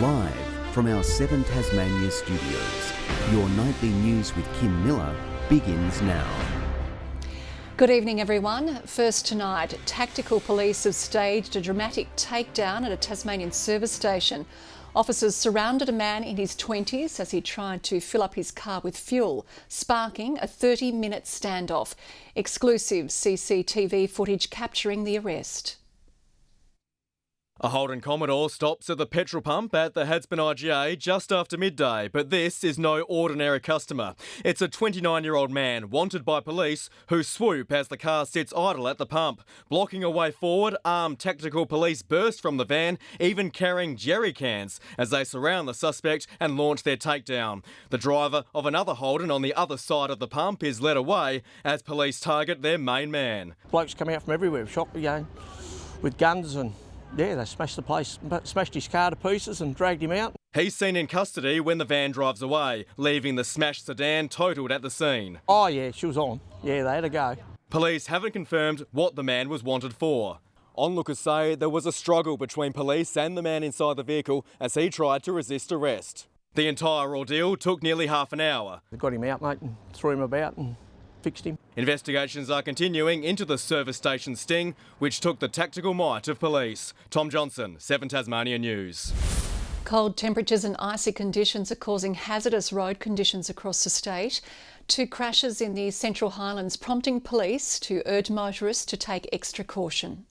Live from our 7 Tasmania studios, your nightly news with Kim Miller begins now. Good evening, everyone. First tonight, tactical police have staged a dramatic takedown at a Tasmanian service station. Officers surrounded a man in his 20s as he tried to fill up his car with fuel, sparking a 30-minute standoff. Exclusive CCTV footage capturing the arrest. A Holden Commodore stops at the petrol pump at the Hadspen IGA just after midday, but this is no ordinary customer. It's a 29-year-old man wanted by police who swoop as the car sits idle at the pump. Blocking a way forward, armed tactical police burst from the van, even carrying jerry cans, as they surround the suspect and launch their takedown. The driver of another Holden on the other side of the pump is led away as police target their main man. Blokes come out from everywhere, shot again, with guns and... yeah, they smashed his car to pieces and dragged him out. He's seen in custody when the van drives away, leaving the smashed sedan totaled at the scene. Oh yeah, she was on. Yeah, they had to go. Police haven't confirmed what the man was wanted for. Onlookers say there was a struggle between police and the man inside the vehicle as he tried to resist arrest. The entire ordeal took nearly half an hour. They got him out, mate, and threw him about and fixed him. Investigations are continuing into the service station sting, which took the tactical might of police. Tom Johnson, 7 Tasmania News. Cold temperatures and icy conditions are causing hazardous road conditions across the state. 2 crashes in the Central Highlands prompting police to urge motorists to take extra caution.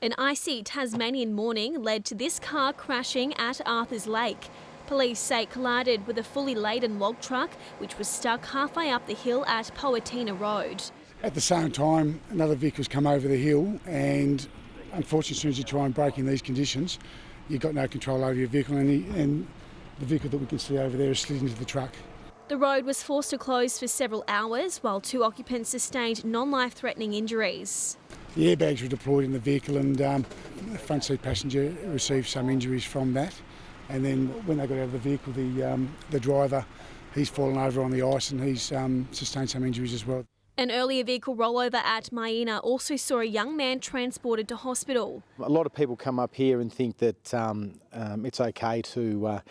An icy Tasmanian morning led to this car crashing at Arthur's Lake. Police say it collided with a fully laden log truck, which was stuck halfway up the hill at Poatina Road. At the same time, another vehicle's come over the hill, and unfortunately, as soon as you try and brake in these conditions, you've got no control over your vehicle, and the vehicle that we can see over there is slid into the truck. The road was forced to close for several hours, while 2 occupants sustained non-life-threatening injuries. The airbags were deployed in the vehicle, and the front seat passenger received some injuries from that. And then when they got out of the vehicle, the driver, he's fallen over on the ice and he's sustained some injuries as well. An earlier vehicle rollover at Maina also saw a young man transported to hospital. A lot of people come up here and think that it's okay to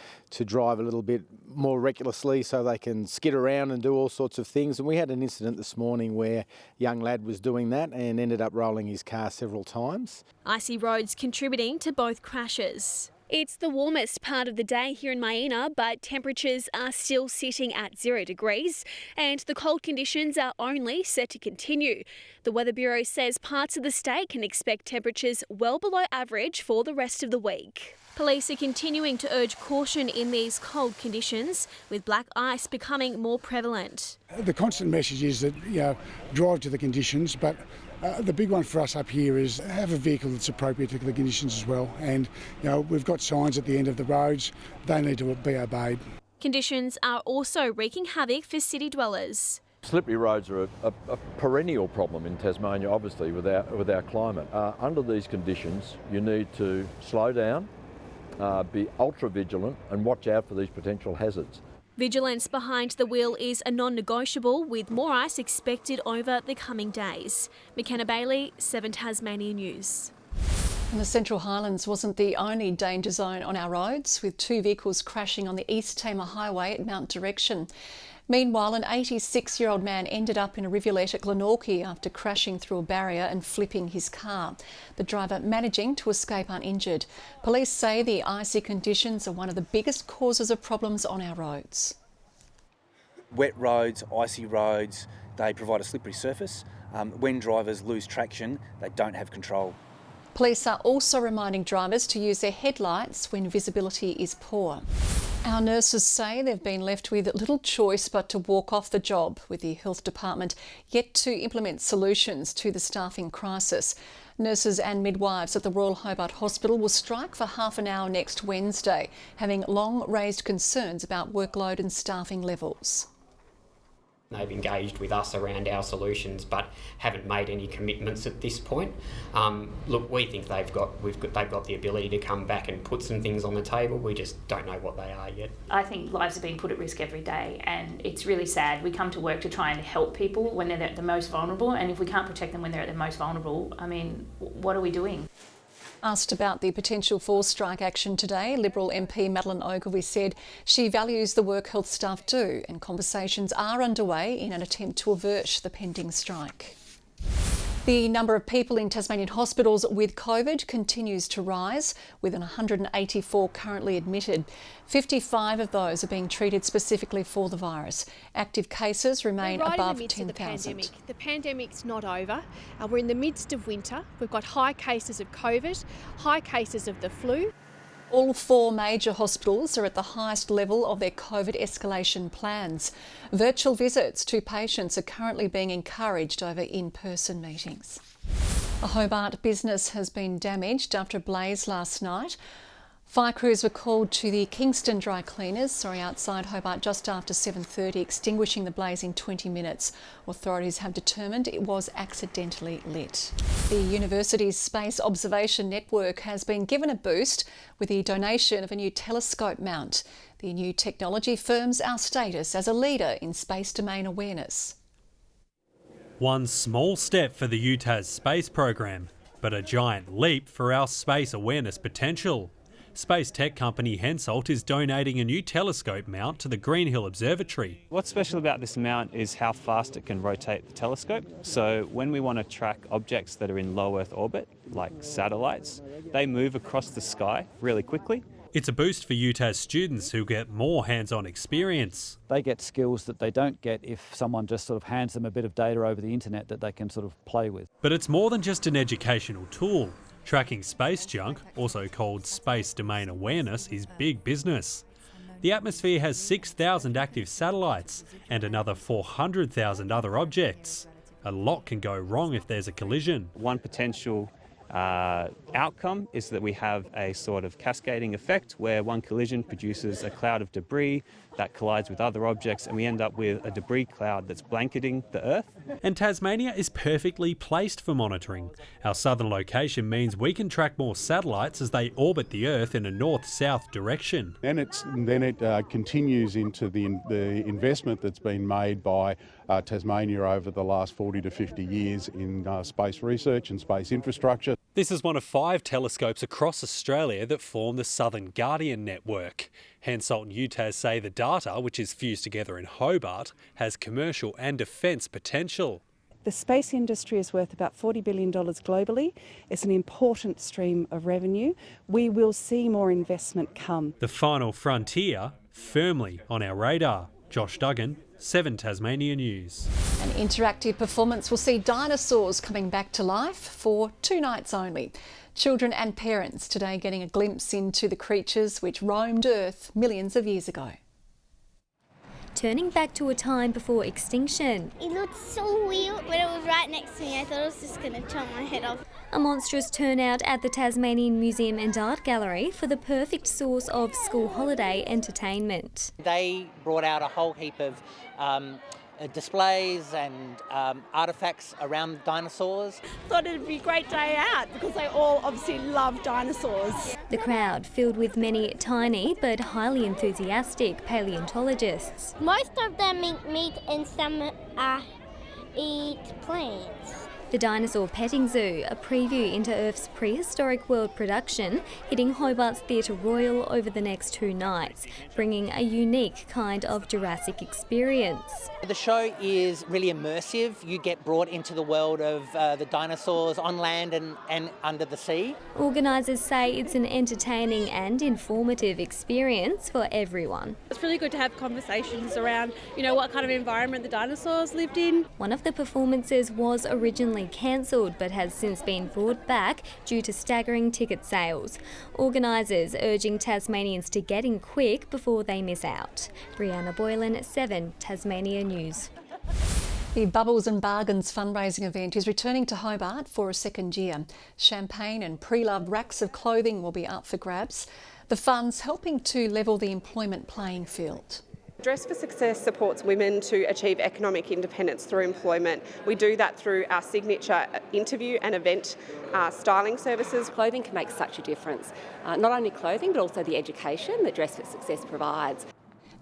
drive a little bit more recklessly so they can skid around and do all sorts of things. And we had an incident this morning where a young lad was doing that and ended up rolling his car several times. Icy roads contributing to both crashes. It's the warmest part of the day here in Maina, but temperatures are still sitting at 0 degrees and the cold conditions are only set to continue. The Weather Bureau says parts of the state can expect temperatures well below average for the rest of the week. Police are continuing to urge caution in these cold conditions, with black ice becoming more prevalent. The constant message is that, drive to the conditions, but the big one for us up here is have a vehicle that's appropriate to the conditions as well. And, we've got signs at the end of the roads. They need to be obeyed. Conditions are also wreaking havoc for city dwellers. Slippery roads are a perennial problem in Tasmania, obviously, with our climate. Under these conditions, you need to slow down, be ultra vigilant and watch out for these potential hazards. Vigilance behind the wheel is a non-negotiable, with more ice expected over the coming days. McKenna Bailey, 7 Tasmania News. And the Central Highlands wasn't the only danger zone on our roads, with 2 vehicles crashing on the East Tamar Highway at Mount Direction. Meanwhile, an 86-year-old man ended up in a rivulet at Glenorchy after crashing through a barrier and flipping his car. The driver managing to escape uninjured. Police say the icy conditions are one of the biggest causes of problems on our roads. Wet roads, icy roads, they provide a slippery surface. When drivers lose traction, they don't have control. Police are also reminding drivers to use their headlights when visibility is poor. Our nurses say they've been left with little choice but to walk off the job, with the Health Department yet to implement solutions to the staffing crisis. Nurses and midwives at the Royal Hobart Hospital will strike for half an hour next Wednesday, having long raised concerns about workload and staffing levels. They've engaged with us around our solutions, but haven't made any commitments at this point. Look, we think they've got the ability to come back and put some things on the table. We just don't know what they are yet. I think lives are being put at risk every day, and it's really sad. We come to work to try and help people when they're at the most vulnerable, and if we can't protect them when they're at their most vulnerable, I mean, what are we doing? Asked about the potential for strike action today, Liberal MP Madeleine Ogilvie said she values the work health staff do and conversations are underway in an attempt to avert the pending strike. The number of people in Tasmanian hospitals with COVID continues to rise, with 184 currently admitted. 55 of those are being treated specifically for the virus. Active cases remain above 10,000. The pandemic's not over. We're in the midst of winter. We've got high cases of COVID, high cases of the flu. All 4 major hospitals are at the highest level of their COVID escalation plans. Virtual visits to patients are currently being encouraged over in-person meetings. A Hobart business has been damaged after a blaze last night. Fire crews were called to the Kingston dry cleaners, outside Hobart just after 7:30, extinguishing the blaze in 20 minutes. Authorities have determined it was accidentally lit. The university's Space Observation Network has been given a boost with the donation of a new telescope mount. The new technology firms our status as a leader in space domain awareness. One small step for the UTAS space program, but a giant leap for our space awareness potential. Space tech company Hensoldt is donating a new telescope mount to the Greenhill Observatory. What's special about this mount is how fast it can rotate the telescope. So when we want to track objects that are in low Earth orbit, like satellites, they move across the sky really quickly. It's a boost for UTAS students who get more hands-on experience. They get skills that they don't get if someone just sort of hands them a bit of data over the internet that they can sort of play with. But it's more than just an educational tool. Tracking space junk, also called space domain awareness, is big business. The atmosphere has 6,000 active satellites and another 400,000 other objects. A lot can go wrong if there's a collision. One potential outcome is that we have a sort of cascading effect where one collision produces a cloud of debris that collides with other objects, and we end up with a debris cloud that's blanketing the Earth. And Tasmania is perfectly placed for monitoring. Our southern location means we can track more satellites as they orbit the Earth in a north-south direction. Then it continues into the investment that's been made by Tasmania over the last 40 to 50 years in space research and space infrastructure. This is one of 5 telescopes across Australia that form the Southern Guardian network. Hensoldt and UTAS say the data, which is fused together in Hobart, has commercial and defence potential. The space industry is worth about $40 billion globally. It's an important stream of revenue. We will see more investment come. The final frontier, firmly on our radar. Josh Duggan, 7 Tasmania News. An interactive performance will see dinosaurs coming back to life for 2 nights only. Children and parents today getting a glimpse into the creatures which roamed Earth millions of years ago. Turning back to a time before extinction. It looked so weird when it was right next to me. I thought it was just going to chop my head off. A monstrous turnout at the Tasmanian Museum and Art Gallery for the perfect source of school holiday entertainment. They brought out a whole heap of displays and artefacts around dinosaurs. Thought it'd be a great day out because they all obviously love dinosaurs. The crowd filled with many tiny but highly enthusiastic paleontologists. Most of them eat meat and some eat plants. The Dinosaur Petting Zoo, a preview into Earth's prehistoric world production, hitting Hobart's Theatre Royal over the next 2 nights, bringing a unique kind of Jurassic experience. The show is really immersive. You get brought into the world of the dinosaurs on land and under the sea. Organisers say it's an entertaining and informative experience for everyone. It's really good to have conversations around, what kind of environment the dinosaurs lived in. One of the performances was originally cancelled but has since been brought back due to staggering ticket sales. Organisers urging Tasmanians to get in quick before they miss out. Brianna Boylan, 7 Tasmania News. The Bubbles and Bargains fundraising event is returning to Hobart for a second year. Champagne and pre-loved racks of clothing will be up for grabs. The fund's helping to level the employment playing field. Dress for Success supports women to achieve economic independence through employment. We do that through our signature interview and event styling services. Clothing can make such a difference. Not only clothing, but also the education that Dress for Success provides.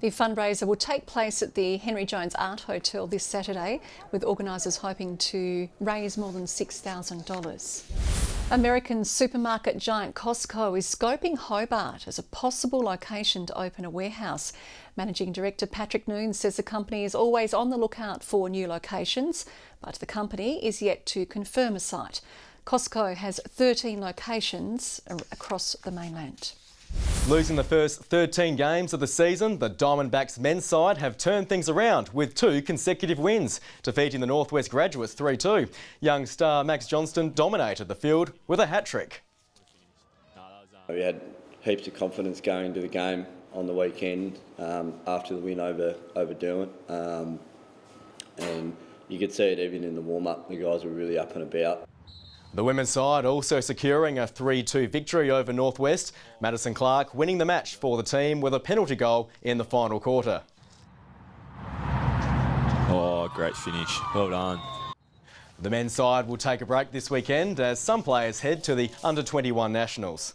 The fundraiser will take place at the Henry Jones Art Hotel this Saturday, with organisers hoping to raise more than $6,000. American supermarket giant Costco is scoping Hobart as a possible location to open a warehouse. Managing Director Patrick Noon says the company is always on the lookout for new locations, but the company is yet to confirm a site. Costco has 13 locations across the mainland. Losing the first 13 games of the season, the Diamondbacks men's side have turned things around with 2 consecutive wins, defeating the Northwest Graduates 3-2. Young star Max Johnston dominated the field with a hat-trick. We had heaps of confidence going into the game on the weekend after the win over Derwent, and you could see it even in the warm-up. The guys were really up and about. The women's side also securing a 3-2 victory over Northwest. Madison Clark winning the match for the team with a penalty goal in the final quarter. Oh, great finish. Well done. The men's side will take a break this weekend as some players head to the Under-21 Nationals.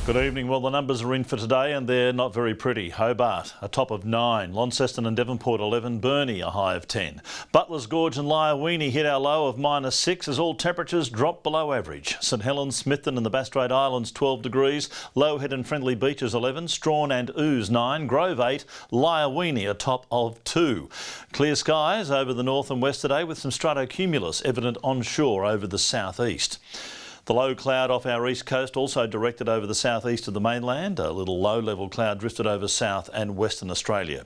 Good evening. Well, the numbers are in for today and they're not very pretty. Hobart, a top of 9. Launceston and Devonport 11. Burnie, a high of 10. Butler's Gorge and Liaweenie hit our low of -6 as all temperatures drop below average. St Helens, Smithton and the Bass Strait Islands 12 degrees. Lowhead and Friendly Beaches 11. Strawn and Ooze 9. Grove 8. Liaweenie a top of 2. Clear skies over the north and west today with some stratocumulus evident onshore over the southeast. The low cloud off our east coast also directed over the southeast of the mainland. A little low-level cloud drifted over South and Western Australia.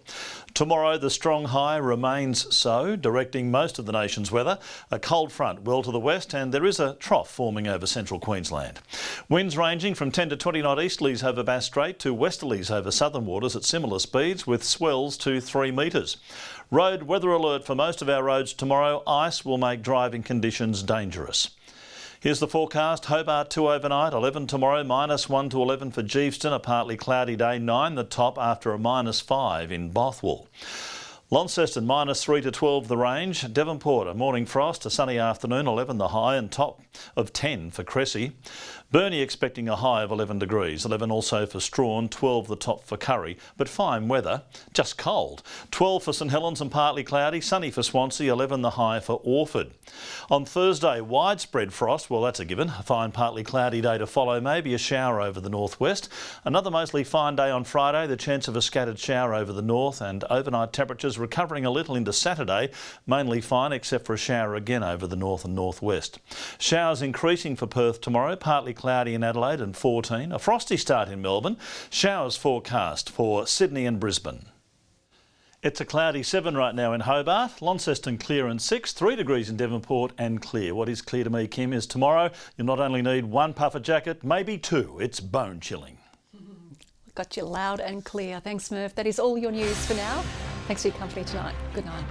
Tomorrow the strong high remains so, directing most of the nation's weather. A cold front well to the west and there is a trough forming over central Queensland. Winds ranging from 10 to 20 knot easterlies over Bass Strait to westerlies over southern waters at similar speeds with swells to 3 metres. Road weather alert for most of our roads tomorrow. Ice will make driving conditions dangerous. Here's the forecast. Hobart 2 overnight, 11 tomorrow, -1 to 11 for Geeveston, a partly cloudy day, 9 the top after a -5 in Bothwell. Launceston -3 to 12 the range. Devonport a morning frost, a sunny afternoon, 11 the high and top of 10 for Cressy. Burnie expecting a high of 11 degrees, 11 also for Strawn, 12 the top for Curry, but fine weather, just cold. 12 for St Helens and partly cloudy, sunny for Swansea, 11 the high for Orford. On Thursday, widespread frost, well that's a given, a fine partly cloudy day to follow, maybe a shower over the northwest. Another mostly fine day on Friday, the chance of a scattered shower over the north and overnight temperatures recovering a little into Saturday, mainly fine except for a shower again over the north and northwest. Showers increasing for Perth tomorrow, partly cloudy in Adelaide and 14. A frosty start in Melbourne. Showers forecast for Sydney and Brisbane. It's a cloudy 7 right now in Hobart. Launceston clear and 6. 3 degrees in Devonport and clear. What is clear to me, Kim, is tomorrow you'll not only need 1 puffer jacket, maybe 2. It's bone chilling. Got you loud and clear. Thanks, Murph. That is all your news for now. Thanks for your company tonight. Good night.